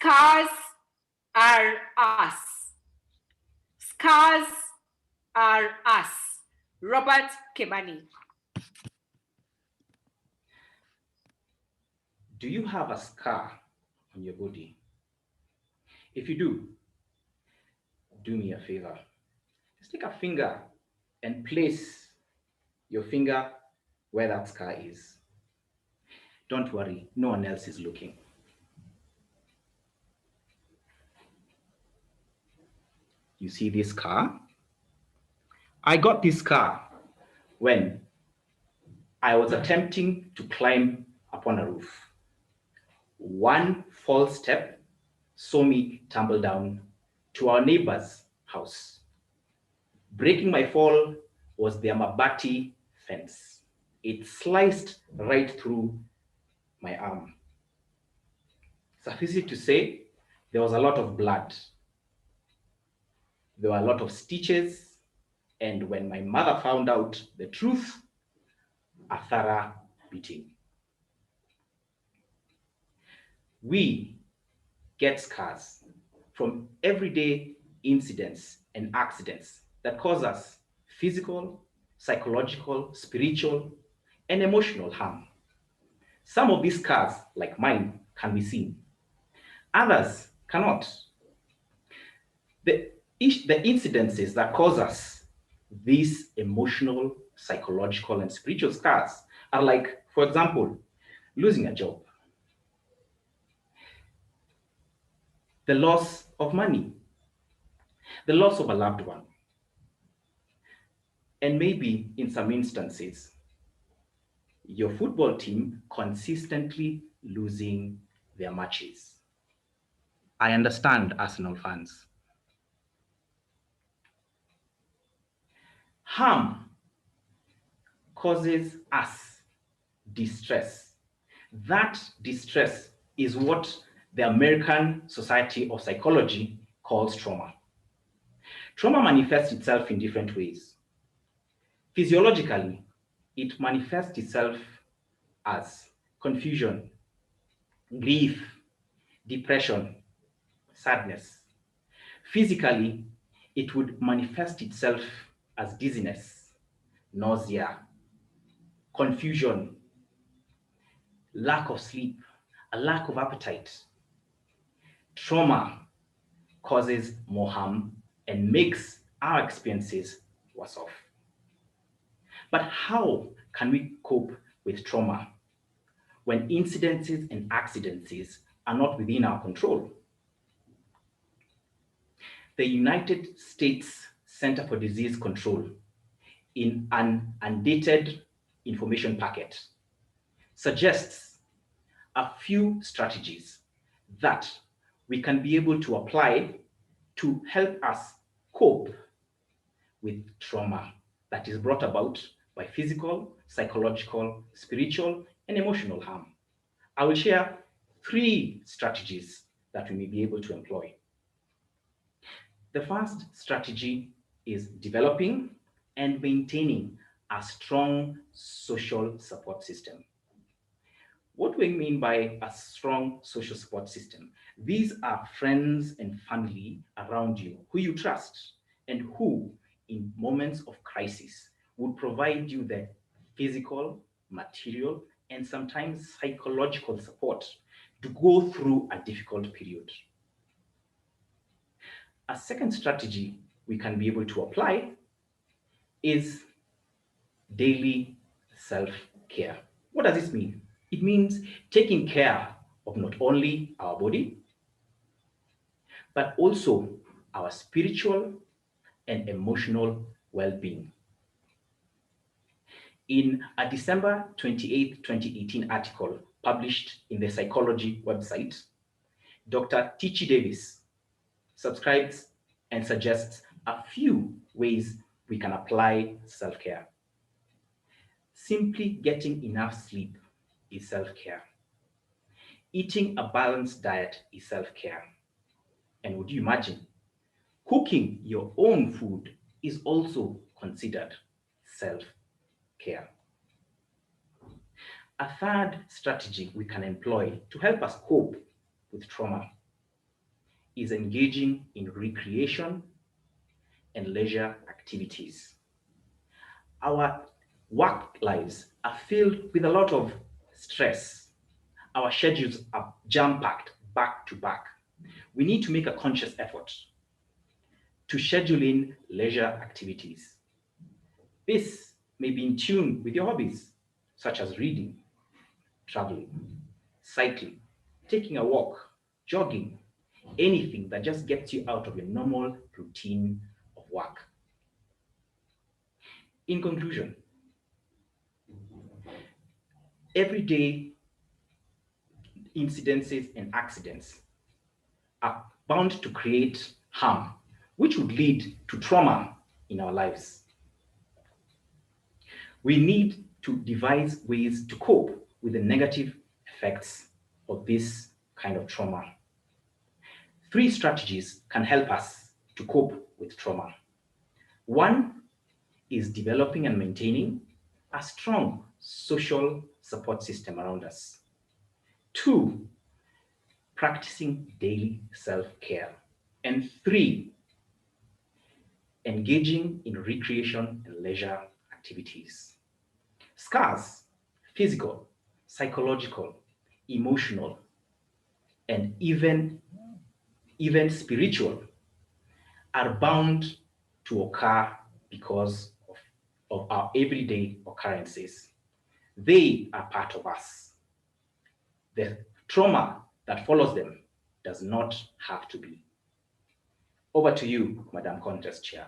Scars are us. Scars are us. Robert Kimani. Do you have a scar on your body? If you do me a favor. Just take a finger and place your finger where that scar is. Don't worry, no one else is looking. You see this scar? I got this scar when I was attempting to climb upon a roof. One false step saw me tumble down to our neighbor's house. Breaking my fall was their mabati fence. It sliced right through my arm. Suffice it to say, there was a lot of blood. There were a lot of stitches. And when my mother found out the truth, a thorough beating. We get scars from everyday incidents and accidents that cause us physical, psychological, spiritual, and emotional harm. Some of these scars, like mine, can be seen. Others cannot. The incidences that cause us these emotional, psychological, and spiritual scars are like, for example, losing a job, the loss of money, the loss of a loved one, and maybe in some instances, your football team consistently losing their matches. I understand Arsenal fans. Harm causes us distress. That distress is what the American Society of Psychology calls trauma. Trauma manifests itself in different ways. Physiologically, it manifests itself as confusion, grief, depression, sadness. Physically, it would manifest itself as dizziness, nausea, confusion, lack of sleep, a lack of appetite. Trauma causes more harm and makes our experiences worse off. But how can we cope with trauma when incidences and accidents are not within our control? The United States Center for Disease Control, in an undated information packet, suggests a few strategies that we can be able to apply to help us cope with trauma that is brought about by physical, psychological, spiritual, and emotional harm. I will share three strategies that we may be able to employ. The first strategy is developing and maintaining a strong social support system. What do we mean by a strong social support system? These are friends and family around you who you trust and who, in moments of crisis, would provide you the physical, material, and sometimes psychological support to go through a difficult period. A second strategy we can be able to apply is daily self care. What does this mean? It means taking care of not only our body, but also our spiritual and emotional well being. In a December 28, 2018 article published in the Psychology website, Dr. Tichi Davis subscribes and suggests a few ways we can apply self care. Simply getting enough sleep is self care. Eating a balanced diet is self care. And would you imagine, cooking your own food is also considered self care. A third strategy we can employ to help us cope with trauma is engaging in recreation and leisure activities. Our work lives are filled with a lot of stress. Our schedules are jam-packed back to back. We need to make a conscious effort to schedule in leisure activities. This may be in tune with your hobbies, such as reading, traveling, cycling, taking a walk, jogging, anything that just gets you out of your normal routine of work. In conclusion, everyday incidences and accidents are bound to create harm, which would lead to trauma in our lives. We need to devise ways to cope with the negative effects of this kind of trauma. Three strategies can help us to cope with trauma. One is developing and maintaining a strong social support system around us. Two, practicing daily self-care. And three, engaging in recreation and leisure activities. Scars, physical, psychological, emotional, and even spiritual, are bound to occur because of our everyday occurrences. They are part of us. The trauma that follows them does not have to be. Over to you, Madam Contest Chair.